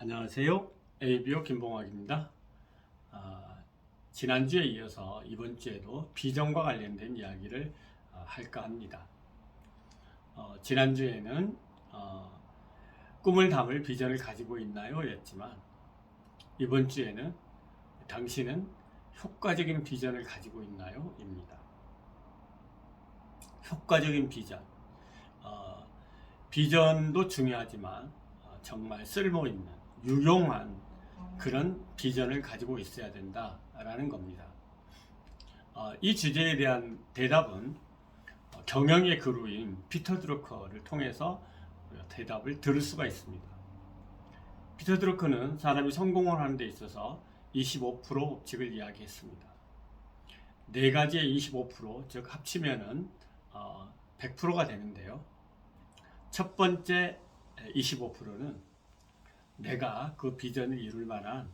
안녕하세요. ABO 김봉학입니다. 지난주에 이어서 이번 주에도 비전과 관련된 이야기를 할까 합니다. 지난주에는 꿈을 담을 비전을 가지고 있나요? 였지만 이번 주에는 당신은 효과적인 비전을 가지고 있나요? 입니다. 효과적인 비전. 비전도 중요하지만 정말 쓸모있는 유용한 그런 비전을 가지고 있어야 된다라는 겁니다. 이 주제에 대한 대답은 경영의 그루인 피터 드루커를 통해서 대답을 들을 수가 있습니다. 피터 드루커는 사람이 성공을 하는 데 있어서 25% 법칙을 이야기했습니다. 네 가지의 25%, 즉 합치면은 100%가 되는데요. 첫 번째 25%는 내가 그 비전을 이룰 만한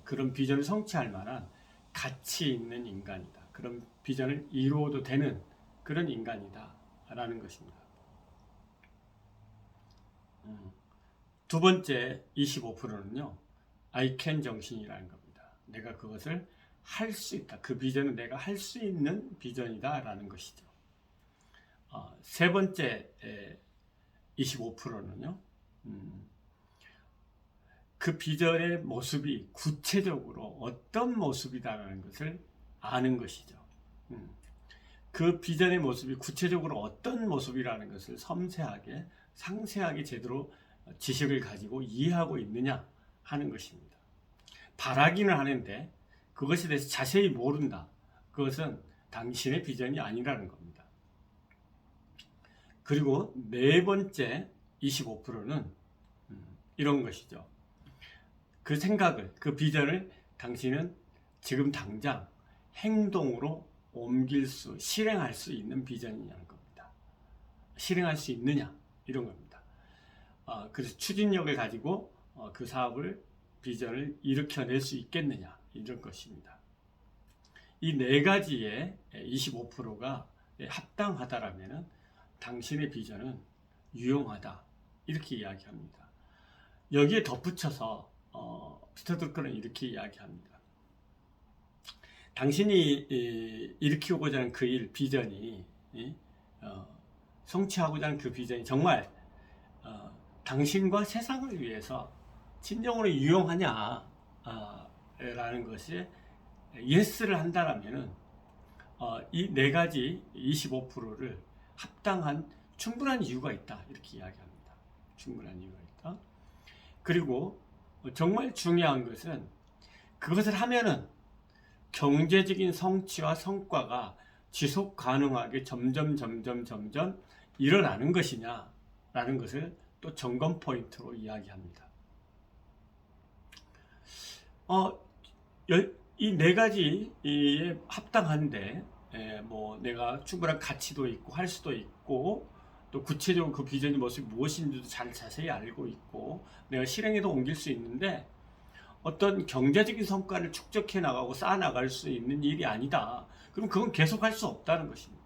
그런 비전을 성취할 만한 가치 있는 인간이다. 그런 비전을 이루어도 되는 그런 인간이다 라는 것입니다. 두 번째 25%는요 I can 정신이라는 겁니다. 내가 그것을 할 수 있다. 그 비전은 내가 할 수 있는 비전이다 라는 것이죠. 세 번째 25%는요 그 비전의 모습이 구체적으로 어떤 모습이다라는 것을 아는 것이죠. 그 비전의 모습이 구체적으로 어떤 모습이라는 것을 섬세하게 상세하게 제대로 지식을 가지고 이해하고 있느냐 하는 것입니다. 바라기는 하는데 그것에 대해서 자세히 모른다. 그것은 당신의 비전이 아니라는 겁니다. 그리고 네 번째 25%는 이런 것이죠. 그 생각을, 그 비전을 당신은 지금 당장 행동으로 실행할 수 있는 비전이냐는 겁니다. 실행할 수 있느냐, 이런 겁니다. 그래서 추진력을 가지고 그 사업을, 비전을 일으켜낼 수 있겠느냐, 이런 것입니다. 이 네 가지의 25%가 합당하다라면 당신의 비전은 유용하다, 이렇게 이야기합니다. 여기에 덧붙여서 피터 드루커는 이렇게 이야기합니다. 당신이 일으키고자 하는 그 일, 비전이 성취하고자 하는 그 비전이 정말 당신과 세상을 위해서 진정으로 유용하냐 라는 것이 예스를 한다라면 이 네 가지 25%를 합당한 충분한 이유가 있다, 이렇게 이야기합니다. 충분한 이유가 있다. 그리고 정말 중요한 것은 그것을 하면은 경제적인 성취와 성과가 지속 가능하게 점점 일어나는 것이냐라는 것을 또 점검 포인트로 이야기합니다. 이 네 가지에 합당한데 뭐 내가 충분한 가치도 있고 할 수도 있고 또 구체적으로 그 비전의 모습이 무엇인지도 자세히 알고 있고 내가 실행에도 옮길 수 있는데 어떤 경제적인 성과를 축적해 나가고 쌓아 나갈 수 있는 일이 아니다. 그럼 그건 계속 할 수 없다는 것입니다.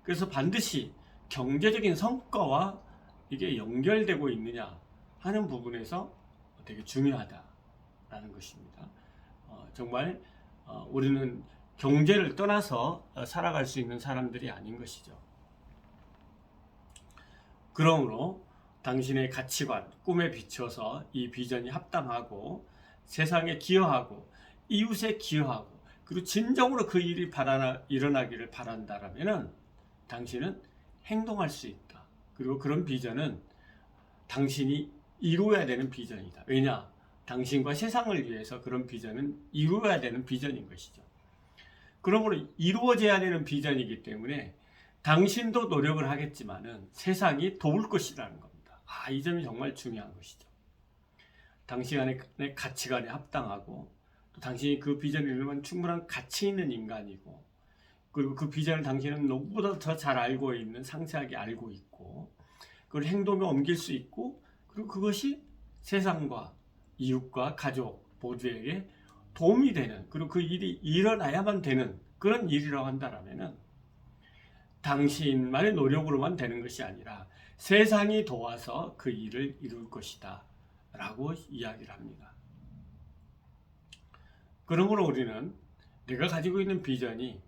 그래서 반드시 경제적인 성과와 이게 연결되고 있느냐 하는 부분에서 되게 중요하다라는 것입니다. 정말 우리는 경제를 떠나서 살아갈 수 있는 사람들이 아닌 것이죠. 그러므로 당신의 가치관, 꿈에 비춰서 이 비전이 합당하고 세상에 기여하고 이웃에 기여하고 그리고 진정으로 그 일이 일어나기를 바란다라면 당신은 행동할 수 있다. 그리고 그런 비전은 당신이 이루어야 되는 비전이다. 왜냐? 당신과 세상을 위해서 그런 비전은 이루어야 되는 비전인 것이죠. 그러므로 이루어져야 되는 비전이기 때문에 당신도 노력을 하겠지만은 세상이 도울 것이라는 겁니다. 이 점이 정말 중요한 것이죠. 당신의 가치관에 합당하고 또 당신이 그 비전을 이루면 충분한 가치 있는 인간이고 그리고 그 비전을 당신은 누구보다 더 잘 알고 있는, 상세하게 알고 있고 그걸 행동에 옮길 수 있고 그리고 그것이 세상과 이웃과 가족 모두에게 도움이 되는 그리고 그 일이 일어나야만 되는 그런 일이라고 한다면은 당신만의 노력으로만 되는 것이 아니라 세상이 도와서 그 일을 이룰 것이다 라고 이야기를 합니다. 그러므로 우리는 내가 가지고 있는 비전이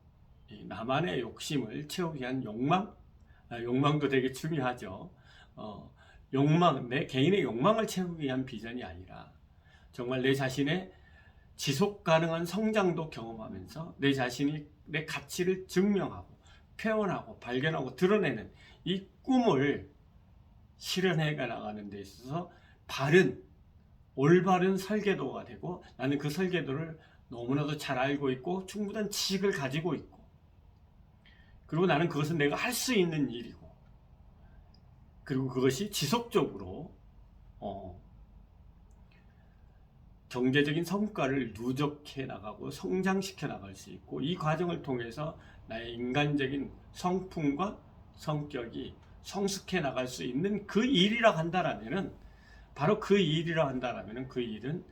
나만의 욕심을 채우기 위한 욕망도 되게 중요하죠. 내 개인의 욕망을 채우기 위한 비전이 아니라 정말 내 자신의 지속 가능한 성장도 경험하면서 내 자신이 내 가치를 증명하고 표현하고 발견하고 드러내는 이 꿈을 실현해 나가는 데 있어서 올바른 설계도가 되고, 나는 그 설계도를 너무나도 잘 알고 있고 충분한 지식을 가지고 있고, 그리고 나는 그것은 내가 할 수 있는 일이고, 그리고 그것이 지속적으로 경제적인 성과를 누적해 나가고 성장시켜 나갈 수 있고, 이 과정을 통해서 나의 인간적인 성품과 성격이 성숙해 나갈 수 있는 그 일이라 한다라면은, 바로 그 일이라 한다라면은 그 일은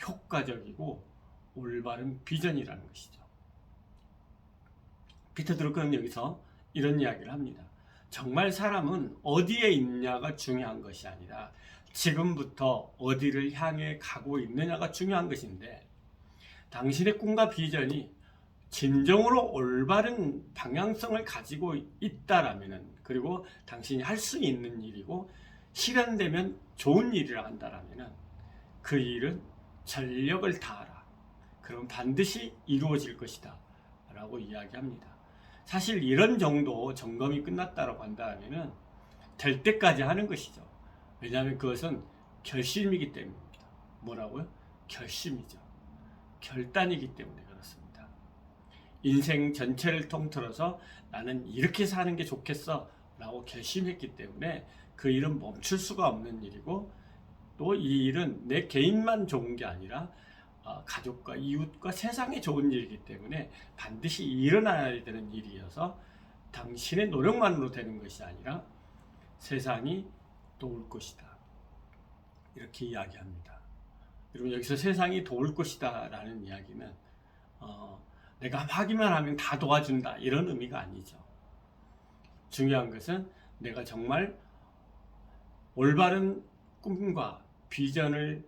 효과적이고 올바른 비전이라는 것이죠. 피터 드루커는 여기서 이런 이야기를 합니다. 정말 사람은 어디에 있냐가 중요한 것이 아니라 지금부터 어디를 향해 가고 있느냐가 중요한 것인데, 당신의 꿈과 비전이 진정으로 올바른 방향성을 가지고 있다라면은, 그리고 당신이 할 수 있는 일이고 실현되면 좋은 일이라 한다라면은, 그 일은 전력을 다하라. 그럼 반드시 이루어질 것이다 라고 이야기합니다. 사실 이런 정도 점검이 끝났다고 한다면은 될 때까지 하는 것이죠. 왜냐하면 그것은 결심이기 때문입니다. 뭐라고요? 결심이죠. 결단이기 때문에 그렇습니다. 인생 전체를 통틀어서 나는 이렇게 사는 게 좋겠어 라고 결심했기 때문에 그 일은 멈출 수가 없는 일이고, 또 이 일은 내 개인만 좋은 게 아니라 가족과 이웃과 세상에 좋은 일이기 때문에 반드시 일어나야 되는 일이어서 당신의 노력만으로 되는 것이 아니라 세상이 도울 것이다, 이렇게 이야기합니다. 여러분, 여기서 세상이 도울 것이다 라는 이야기는 내가 하기만 하면 다 도와준다 이런 의미가 아니죠. 중요한 것은 내가 정말 올바른 꿈과 비전을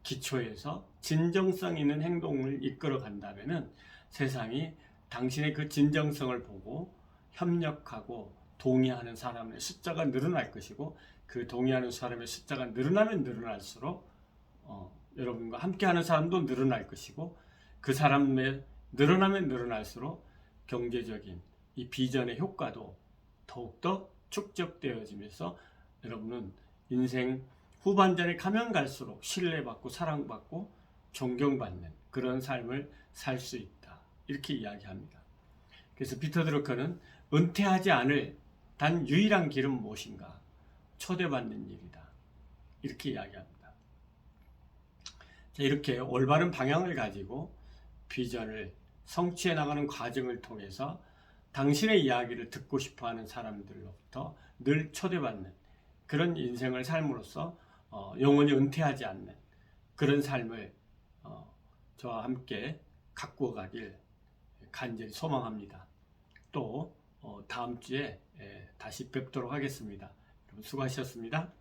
기초해서 진정성 있는 행동을 이끌어 간다면은 세상이 당신의 그 진정성을 보고 협력하고 동의하는 사람의 숫자가 늘어날 것이고, 그 동의하는 사람의 숫자가 늘어나면 늘어날수록 여러분과 함께하는 사람도 늘어날 것이고, 그 사람의 늘어나면 늘어날수록 경제적인 이 비전의 효과도 더욱더 축적되어지면서 여러분은 인생 후반전에 가면 갈수록 신뢰받고 사랑받고 존경받는 그런 삶을 살 수 있다, 이렇게 이야기합니다. 그래서 피터 드루커는 은퇴하지 않을 단 유일한 길은 무엇인가? 초대받는 일이다, 이렇게 이야기합니다. 자, 이렇게 올바른 방향을 가지고 비전을 성취해 나가는 과정을 통해서 당신의 이야기를 듣고 싶어하는 사람들로부터 늘 초대받는 그런 인생을 삶으로써 영원히 은퇴하지 않는 그런 삶을 저와 함께 가꾸어 가길 간절히 소망합니다. 또 다음 주에 다시 뵙도록 하겠습니다. 여러분 수고하셨습니다.